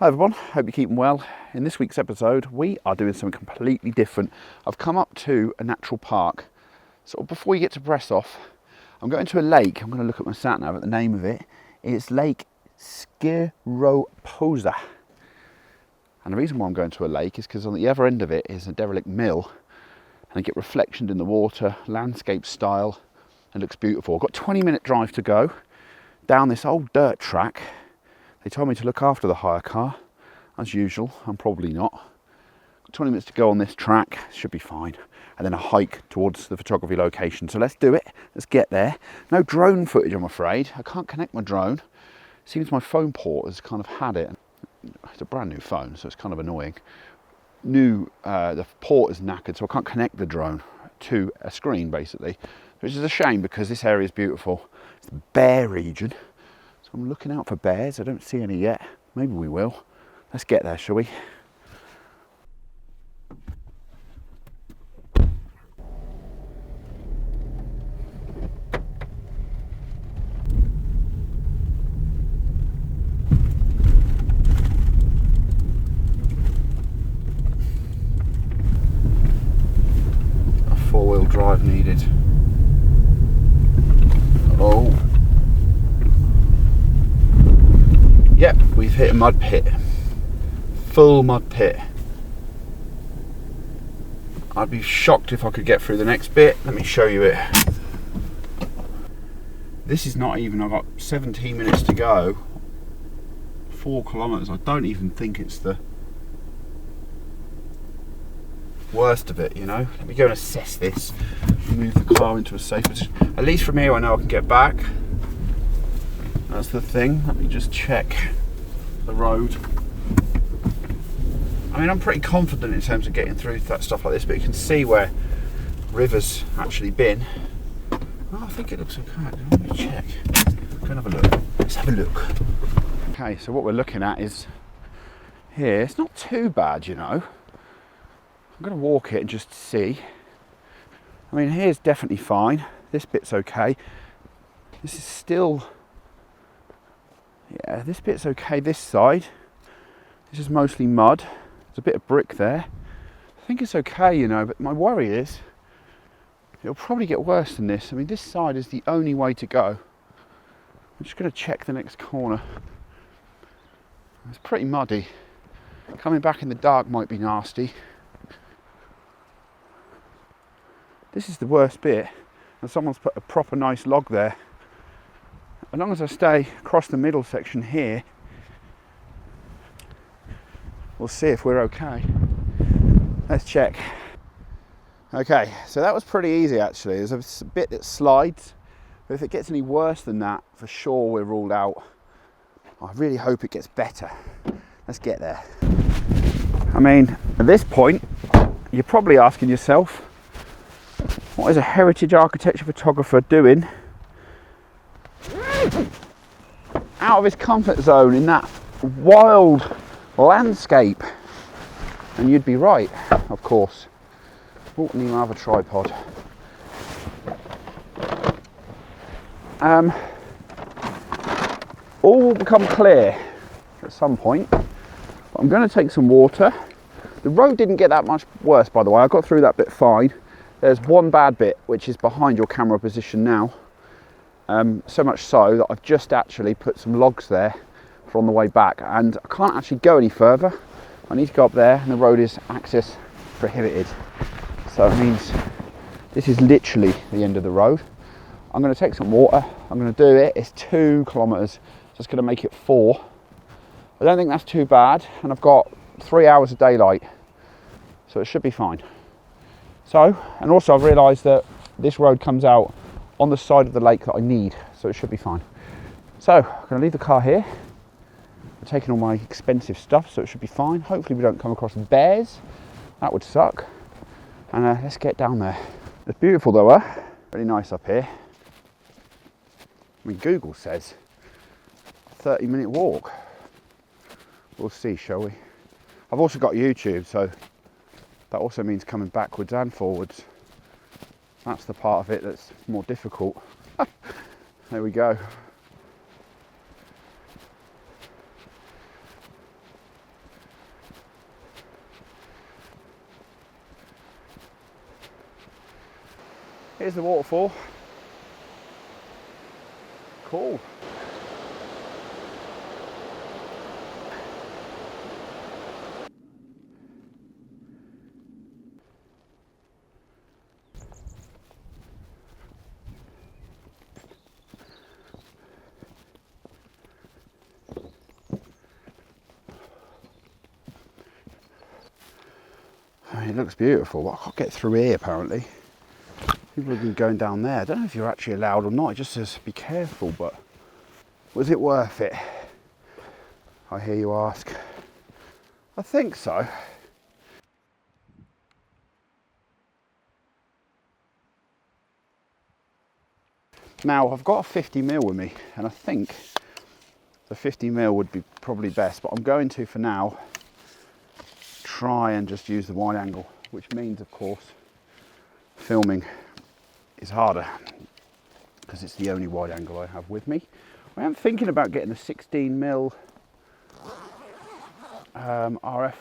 Hi everyone, hope you're keeping well. In this week's episode we are doing something completely different. I've come up to a natural park. So before you get to Brasov, I'm going to a lake. I'm going to look at my sat nav at the name of it. It's Lacul Scropoasa. And the reason why I'm going to a lake is because on the other end of it is a derelict mill, and I get reflections in the water, landscape style, and it looks beautiful. I've got a 20-minute drive to go down this old dirt track. They told me to look after the hire car, as usual. I'm probably not. Got 20 minutes to go on this track, should be fine. And then a hike towards the photography location. So let's do it, let's get there. No drone footage, I'm afraid. I can't connect my drone. Seems my phone port has kind of had it. It's a brand new phone, so it's kind of annoying. The port is knackered, so I can't connect the drone to a screen, basically. Which is a shame because this area is beautiful. It's the bear region. So I'm looking out for bears. I don't see any yet. Maybe we will. Let's get there, shall we? A four-wheel drive needed. Oh. Yep, we've hit a mud pit. Full mud pit. I'd be shocked if I could get through the next bit. Let me show you it. This is not even, I've got 17 minutes to go. 4 kilometres. I don't even think it's the worst of it, you know. Let me go and assess this. Move the car into a safer. At least from here I know I can get back. That's the thing. Let me just check the road. I mean, I'm pretty confident in terms of getting through that stuff like this, but you can see where rivers actually been. Oh, I think it looks okay. Let me check. Go and have a look. Let's have a look. Okay, so what we're looking at is here. It's not too bad, you know. I'm going to walk it and just see. I mean, here's definitely fine. This bit's okay. This is still... Yeah, this bit's okay, this side. This is mostly mud. There's a bit of brick there. I think it's okay, you know, but my worry is it'll probably get worse than this. I mean, this side is the only way to go. I'm just going to check the next corner. It's pretty muddy. Coming back in the dark might be nasty. This is the worst bit, and someone's put a proper nice log there. As long as I stay across the middle section here, we'll see if we're okay. Let's check. Okay, so that was pretty easy actually. There's a bit that slides, but if it gets any worse than that, for sure we're ruled out. I really hope it gets better. Let's get there. I mean, at this point, you're probably asking yourself, what is a heritage architecture photographer doing out of his comfort zone in that wild landscape? And you'd be right, of course. Oh, I need another tripod. All will become clear at some point. But I'm going to take some water. The road didn't get that much worse, by the way. I got through that bit fine. There's one bad bit, which is behind your camera position now. So much so that I've just actually put some logs there for on the way back, and I can't actually go any further. I need to go up there, and the road is access prohibited. So it means this is literally the end of the road. I'm going to take some water. I'm going to do it. It's 2 kilometres, so it's going to make it 4. I don't think that's too bad, and I've got 3 hours of daylight, so it should be fine. So, and also I've realised that this road comes out on the side of the lake that I need, so it should be fine. So, I'm going to leave the car here. I'm taking all my expensive stuff, so it should be fine. Hopefully we don't come across bears. That would suck. And let's get down there. It's beautiful though, huh? Really nice up here. I mean, Google says 30-minute walk. We'll see, shall we? I've also got YouTube, so that also means coming backwards and forwards. That's the part of it that's more difficult. There we go. Here's the waterfall. Cool. It looks beautiful, but I can't get through here apparently. People have been going down there. I don't know if you're actually allowed or not. It just says be careful, but was it worth it? I hear you ask. I think so. Now I've got a 50mm with me, and I think the 50mm would be probably best, but I'm going to, for now, try and just use the wide angle, which means, of course, filming is harder because it's the only wide angle I have with me. I am thinking about getting a 16mm RF,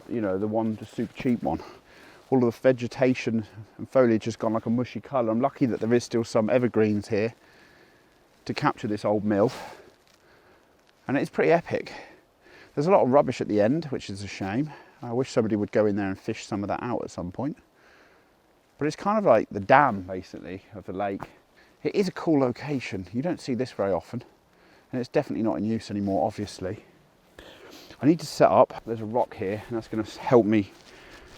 you know, the one, the super cheap one. All of the vegetation and foliage has gone like a mushy colour. I'm lucky that there is still some evergreens here to capture this old mill, and it's pretty epic. There's a lot of rubbish at the end, which is a shame. I wish somebody would go in there and fish some of that out at some point. But it's kind of like the dam, basically, of the lake. It is a cool location. You don't see this very often, and it's definitely not in use anymore, obviously. I need to set up. There's a rock here, and that's going to help me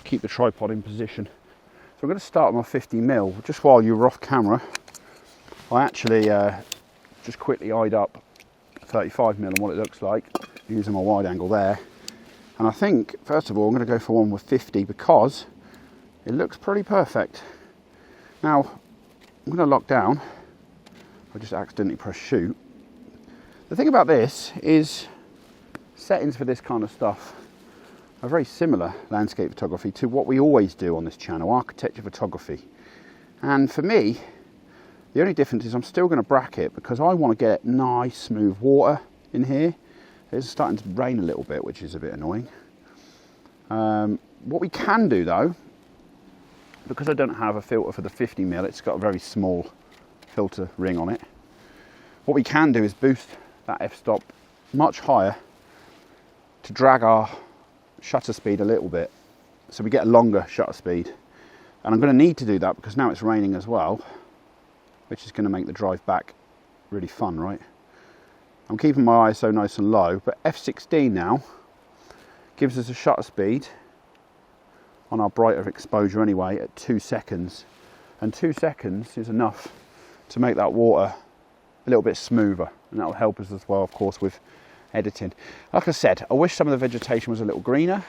keep the tripod in position. So I'm going to start with my 50mm. Just while you were off camera, I actually just quickly eyed up 35mm and what it looks like, using my wide angle there. And I think, first of all, I'm going to go for one with 50 because it looks pretty perfect. Now, I'm going to lock down. I just accidentally pressed shoot. The thing about this is settings for this kind of stuff are very similar, landscape photography, to what we always do on this channel, architecture photography. And for me, the only difference is I'm still going to bracket because I want to get nice smooth water in here. It's starting to rain a little bit, which is a bit annoying. What we can do though, because I don't have a filter for the 50mm, it's got a very small filter ring on it. What we can do is boost that f-stop much higher to drag our shutter speed a little bit, so we get a longer shutter speed. And I'm going to need to do that because now it's raining as well, which is going to make the drive back really fun, right? I'm keeping my ISO nice and low, but f16 now gives us a shutter speed on our brighter exposure anyway at 2 seconds. And 2 seconds is enough to make that water a little bit smoother, and that will help us as well, of course, with editing. Like I said, I wish some of the vegetation was a little greener,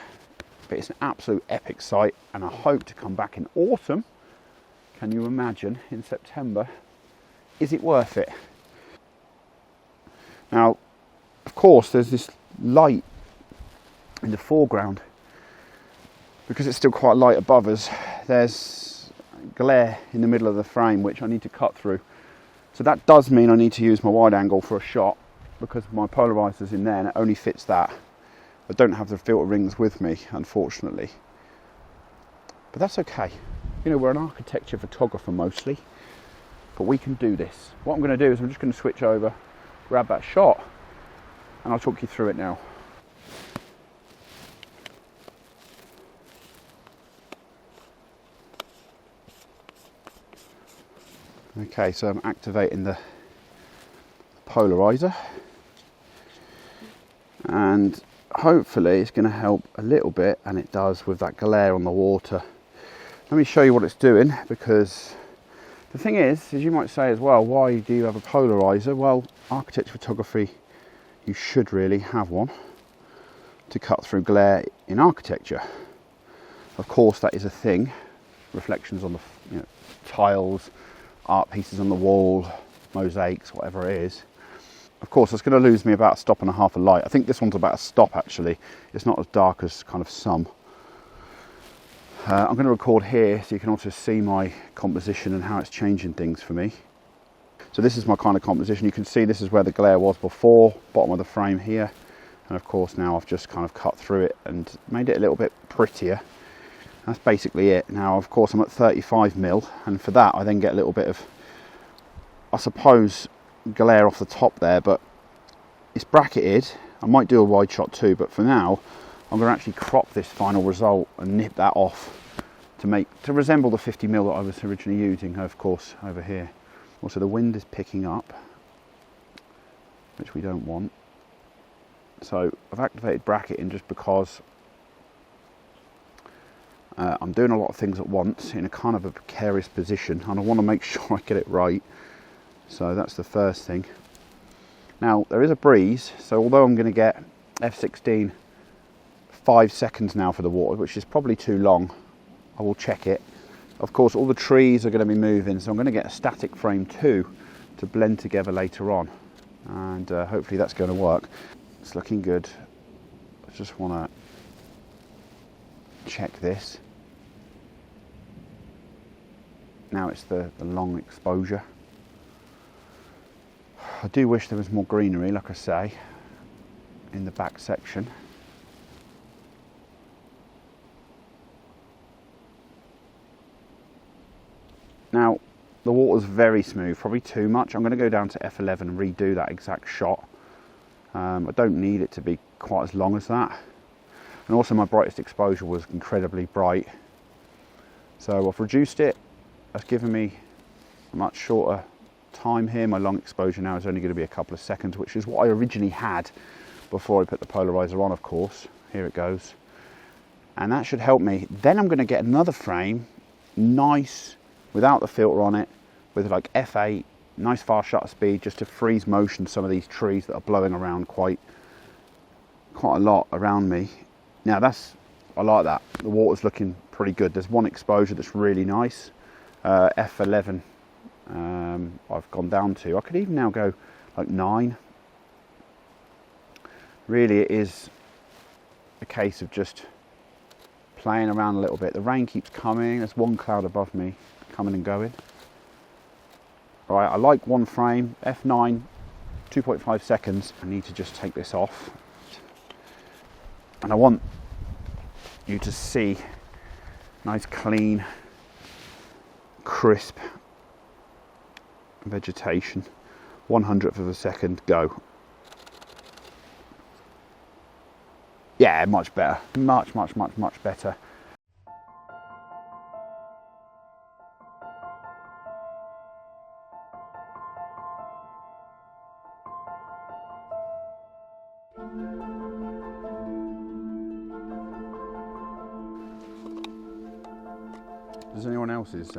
but it's an absolute epic site, and I hope to come back in autumn. Can you imagine, in September? Is it worth it? Now, of course, there's this light in the foreground. Because it's still quite light above us, there's glare in the middle of the frame, which I need to cut through. So that does mean I need to use my wide angle for a shot, because my polarizer's in there and it only fits that. I don't have the filter rings with me, unfortunately. But that's okay. You know, we're an architecture photographer mostly, but we can do this. What I'm going to do is I'm just going to switch over, grab that shot, and I'll talk you through it now. Okay, so I'm activating the polarizer, and hopefully it's going to help a little bit, and it does with that glare on the water. Let me show you what it's doing, because the thing is you might say as well, why do you have a polarizer? Well, architecture photography, you should really have one to cut through glare in architecture. Of course, that is a thing. Reflections on the tiles, art pieces on the wall, mosaics, whatever it is. Of course, it's going to lose me about a stop and a half of light. I think this one's about a stop actually. It's not as dark as kind of some. I'm going to record here so you can also see my composition and how it's changing things for me. So this is my kind of composition. You can see this is where the glare was before, bottom of the frame here. And of course now I've just kind of cut through it and made it a little bit prettier. That's basically it. Now, of course, I'm at 35 mil, and for that I then get a little bit of, I suppose, glare off the top there, but it's bracketed. I might do a wide shot too, but for now I'm going to actually crop this final result and nip that off to resemble the 50 mil that I was originally using, of course, over here. Also, the wind is picking up, which we don't want. So I've activated bracketing just because I'm doing a lot of things at once in a kind of a precarious position, and I want to make sure I get it right. So that's the first thing. Now, there is a breeze, so although I'm going to get F16 5 seconds now for the water, which is probably too long, I will check it. Of course, all the trees are going to be moving, so I'm going to get a static frame too to blend together later on, and hopefully that's going to work. It's looking good. I just want to check this. Now it's the long exposure. I do wish there was more greenery, like I say, in the back section. Now, the water's very smooth, probably too much. I'm going to go down to F11 and redo that exact shot. I don't need it to be quite as long as that. And also my brightest exposure was incredibly bright. So I've reduced it. That's given me a much shorter time here. My long exposure now is only going to be a couple of seconds, which is what I originally had before I put the polarizer on, of course. Here it goes. And that should help me. Then I'm going to get another frame, nice, without the filter on it, with like F8, nice fast shutter speed, just to freeze motion some of these trees that are blowing around quite a lot around me. Now I like that. The water's looking pretty good. There's one exposure that's really nice, F11. I've gone down to. I could even now go like 9. Really, it is a case of just playing around a little bit. The rain keeps coming. There's one cloud above me coming and going. All right, I like one frame, F9, 2.5 seconds. I need to just take this off. And I want you to see nice, clean, crisp vegetation. 1/100th of a second, go. Yeah, much better. Much better. Does anyone else's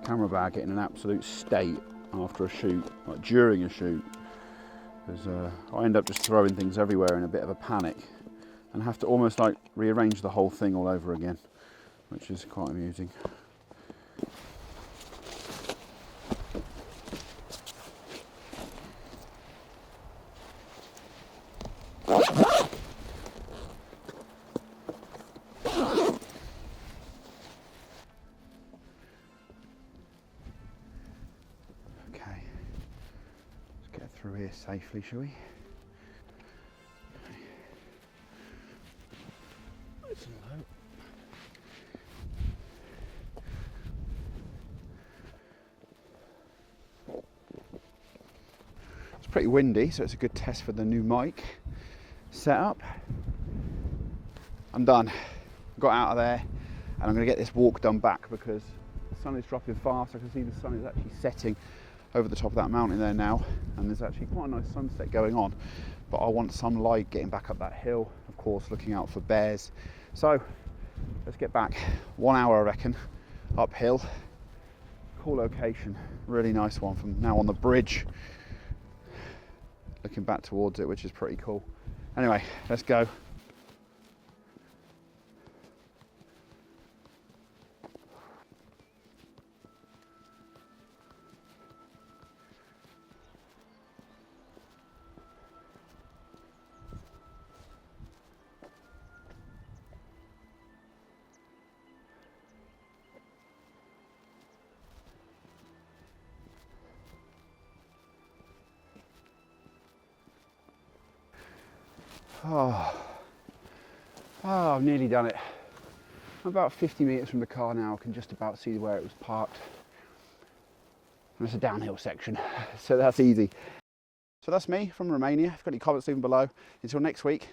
camera bag get in an absolute state after a shoot, like during a shoot? Because I end up just throwing things everywhere in a bit of a panic and have to almost like rearrange the whole thing all over again, which is quite amusing. Through here safely, shall we? Nice and low. It's pretty windy, so it's a good test for the new mic setup. I'm done. Got out of there, and I'm going to get this walk done back because the sun is dropping fast. I can see the sun is actually setting over the top of that mountain there now, and there's actually quite a nice sunset going on, but I want some light getting back up that hill, of course looking out for bears. So let's get back. 1 hour I reckon, uphill. Cool location, really nice one from now on the bridge, looking back towards it, which is pretty cool. Anyway, let's go. Oh, I've nearly done it. I'm about 50 metres from the car now. I can just about see where it was parked. And it's a downhill section, so that's easy. So that's me from Romania. If you've got any comments, leave them below. Until next week,